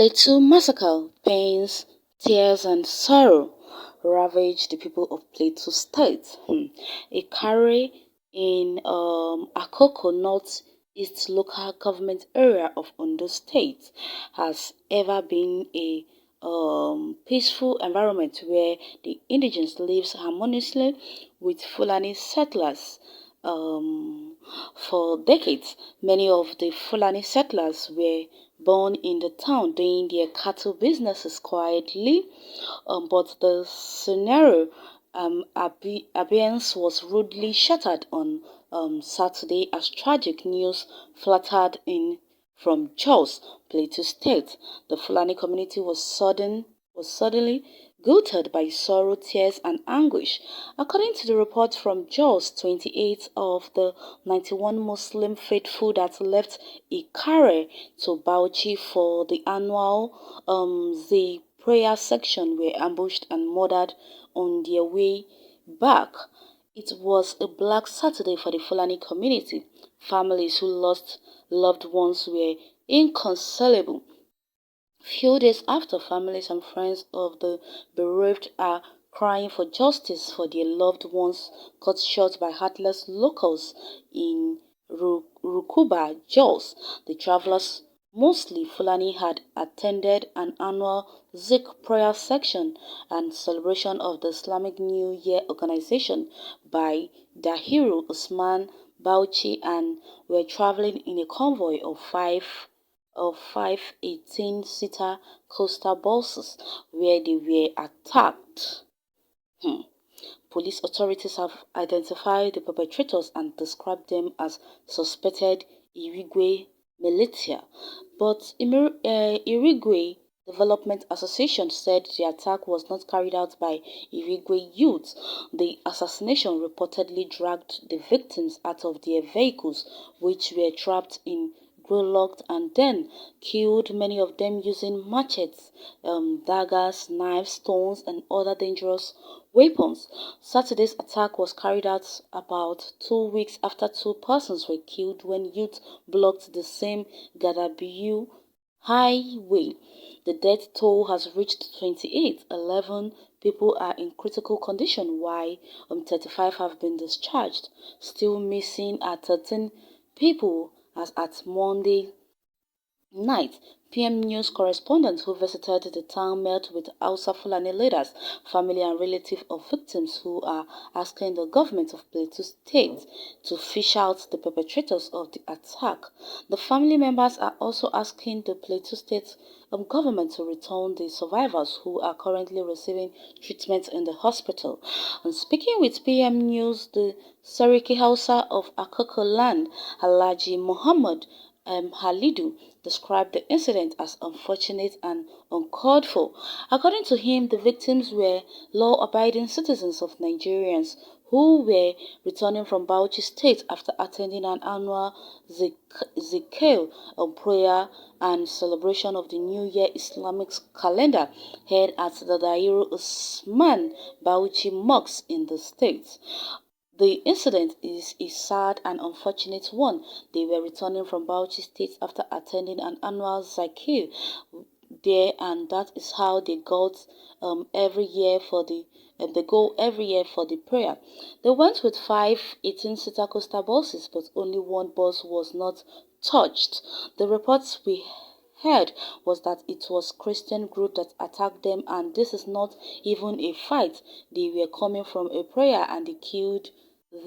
Plateau massacre, pains, tears and sorrow ravaged the people of Plateau State. A carry in Akoko North-East local government area of Ondo State has ever been a peaceful environment where the indigenes lives harmoniously with Fulani settlers. For decades, many of the Fulani settlers were born in the town doing their cattle businesses quietly, but the scenario abeyance was rudely shattered on Saturday as tragic news fluttered in from Jos, Plateau State. The Fulani community was suddenly gutted by sorrow, tears and anguish. According to the report from Jos, 28 of the 91 Muslim faithful that left Ikare to Bauchi for the annual the prayer section were ambushed and murdered on their way back. It was a black Saturday for the Fulani community. Families who lost loved ones were inconsolable. Few days after, families and friends of the bereaved are crying for justice for their loved ones cut short by heartless locals in Rukuba, Jos. The travelers, mostly Fulani, had attended an annual Zik prayer section and celebration of the Islamic New Year organization by Dahiru Usman Bauchi and were traveling in a convoy of five 18-seater coaster buses where they were attacked. Police authorities have identified the perpetrators and described them as suspected Irigwe militia, but Irigwe Development Association said the attack was not carried out by Irigwe youths. The assassination reportedly dragged the victims out of their vehicles, which were trapped in locked, and then killed many of them using machetes, daggers, knives, stones and other dangerous weapons. Saturday's attack was carried out about 2 weeks after 2 persons were killed when youth blocked the same Gadabiu highway. The death toll has reached 28. 11 people are in critical condition, while 35 have been discharged. Still missing are 13 people as at Monday night. PM News correspondents who visited the town met with Hausa Fulani leaders, family and relatives of victims who are asking the government of Plateau State to fish out the perpetrators of the attack. The family members are also asking the Plateau State government to return the survivors who are currently receiving treatment in the hospital. And speaking with PM News, the Sariki Hausa of Akoko land, Alhaji Muhammad Halidu, described the incident as unfortunate and uncalled for. According to him, the victims were law-abiding citizens of Nigerians who were returning from Bauchi State after attending an annual Zikr prayer and celebration of the New Year Islamic calendar held at the Dahiru Usman Bauchi Mosque in the state. The incident is a sad and unfortunate one. They were returning from Bauchi State after attending an annual Zakir there, and that is how they got every year for the they go every year for the prayer. They went with 5 18-seater coaster buses, but only one bus was not touched. The reports we heard was that it was Christian group that attacked them, and this is not even a fight. They were coming from a prayer and they killed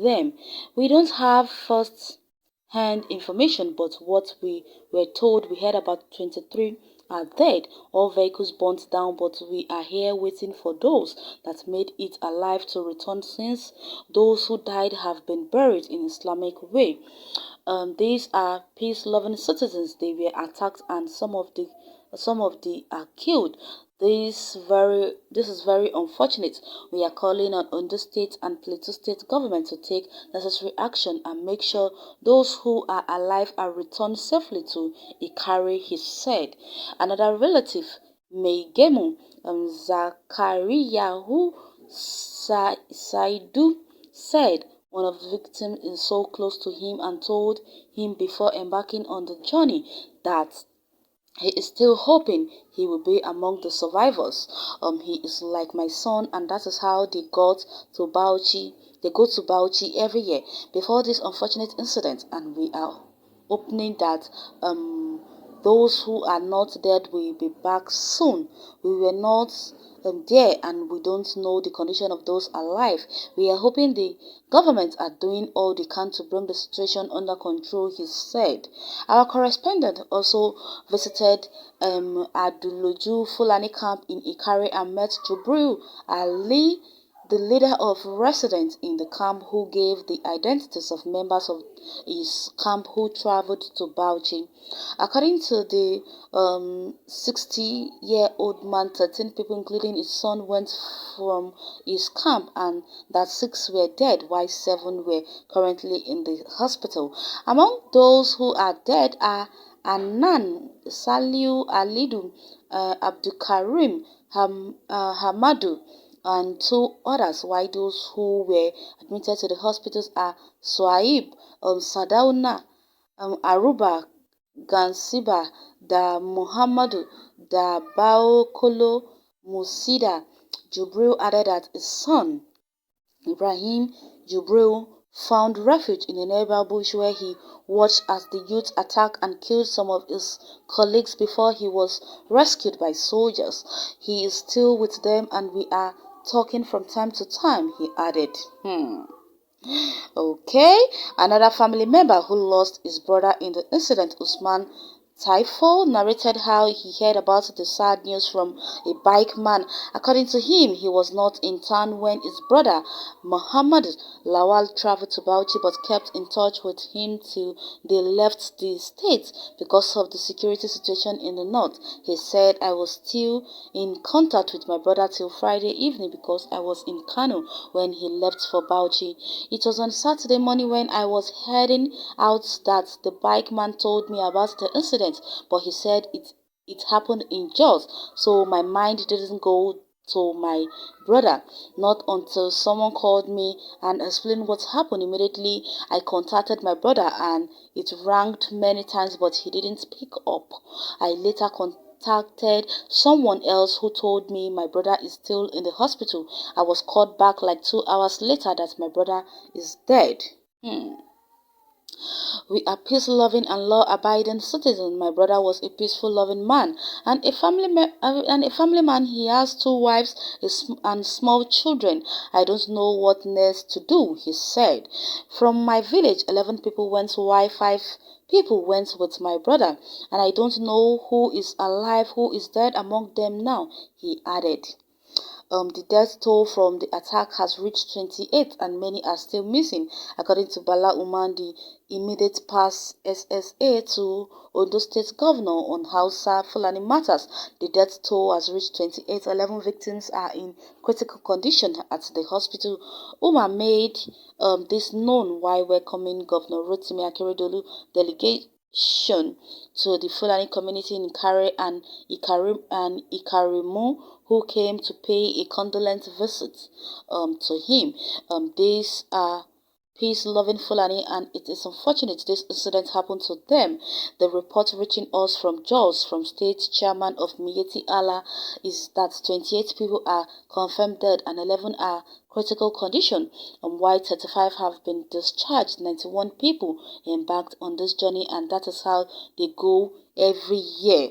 them. We don't have first-hand information, but what we were told, we heard about 23 are dead, all vehicles burnt down, but we are here waiting for those that made it alive to return, since those who died have been buried in Islamic way. These are peace-loving citizens. They were attacked and some of the are killed. This is very unfortunate. We are calling on Ondo State and Plateau State government to take necessary action and make sure those who are alive are returned safely to Ikare, he said. Another relative, Meigemu Zakariyahu Saidu, said one of the victims is so close to him and told him before embarking on the journey that He is still hoping he will be among the survivors. He is like my son, and that is how they got to Bauchi. They go to Bauchi every year before this unfortunate incident, and we are hoping that those who are not dead will be back soon. We were not there, and we don't know the condition of those alive. We are hoping the government are doing all they can to bring the situation under control, he said. Our correspondent also visited Aduluju Fulani camp in Ikare and met Jubril Ali, the leader of residents in the camp, who gave the identities of members of his camp who traveled to Bauchi. According to the 60-year-old man, 13 people, including his son, went from his camp, and that 6 were dead, while 7 were currently in the hospital. Among those who are dead are Anan Saliu Alidu, Abdulkarim Hamadu, and 2 others, while those who were admitted to the hospitals are Swaib Sadauna, Aruba Gansiba, da Muhammadu, da Baokolo Musida. Jubril added that his son, Ibrahim Jubril, found refuge in a nearby bush where he watched as the youth attacked and killed some of his colleagues before he was rescued by soldiers. He is still with them and we are talking from time to time, he added. Okay, another family member who lost his brother in the incident, Usman Taifo, narrated how he heard about the sad news from a bike man. According to him, he was not in town when his brother, Muhammad Lawal, traveled to Bauchi but kept in touch with him till they left the state because of the security situation in the north. He said, I was still in contact with my brother till Friday evening because I was in Kano when he left for Bauchi. It was on Saturday morning when I was heading out that the bike man told me about the incident, but he said it happened in Jos, so my mind didn't go to my brother. Not until someone called me and explained what happened. Immediately I contacted my brother and it rang many times but he didn't pick up. I later contacted someone else who told me my brother is still in the hospital. I was called back like 2 hours later that my brother is dead. We are peace-loving and law-abiding citizens. My brother was a peaceful, loving man and a family man. He has 2 wives and small children. I don't know what next to do, he said. From my village, 11 people went while 5 people went with my brother, and I don't know who is alive, who is dead among them now, he added. The death toll from the attack has reached 28 and many are still missing, according to Bala Umar, the immediate past SSA to Ondo State Governor on Hausa Fulani matters. The death toll has reached 28. 11 victims are in critical condition at the hospital. Umar made this known while welcoming Governor Rotimi Akeredolu delegation to the Fulani community in Ikare and Ikarimu, who came to pay a condolence visit to him. These are peace-loving Fulani, and it is unfortunate this incident happened to them. The report reaching us from Jos, from State Chairman of Miyetti Allah, is that 28 people are confirmed dead and 11 are critical condition, and while 35 have been discharged, 91 people embarked on this journey, and that is how they go every year.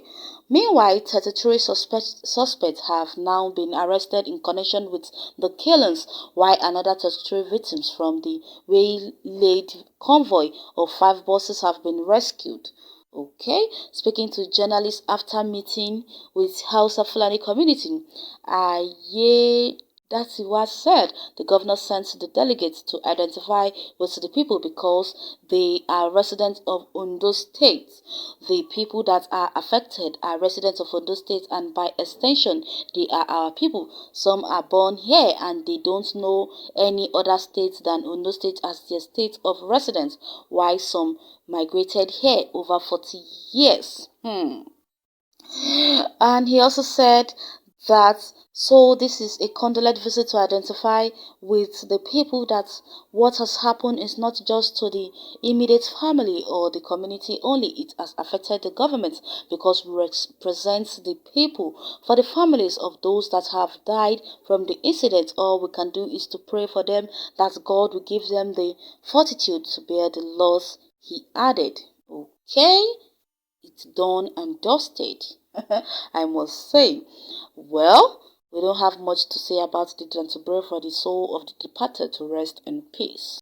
Meanwhile, 33 suspects have now been arrested in connection with the killings, while another 33 victims from the waylaid convoy of 5 buses have been rescued. Okay, speaking to journalists after meeting with Hausa Fulani community, Datiwa said the governor sent the delegates to identify with the people because they are residents of Ondo State. The people that are affected are residents of Ondo State, and by extension, they are our people. Some are born here and they don't know any other state than Ondo State as their state of residence, while some migrated here over 40 years. And he also said that so this is a condolence visit to identify with the people that what has happened is not just to the immediate family or the community only, it has affected the government because we represent the people. For the families of those that have died from the incident, all we can do is to pray for them that God will give them the fortitude to bear the loss, he added. Okay, it's done and dusted. I must say. Well, we don't have much to say about it than to pray for the soul of the departed to rest in peace.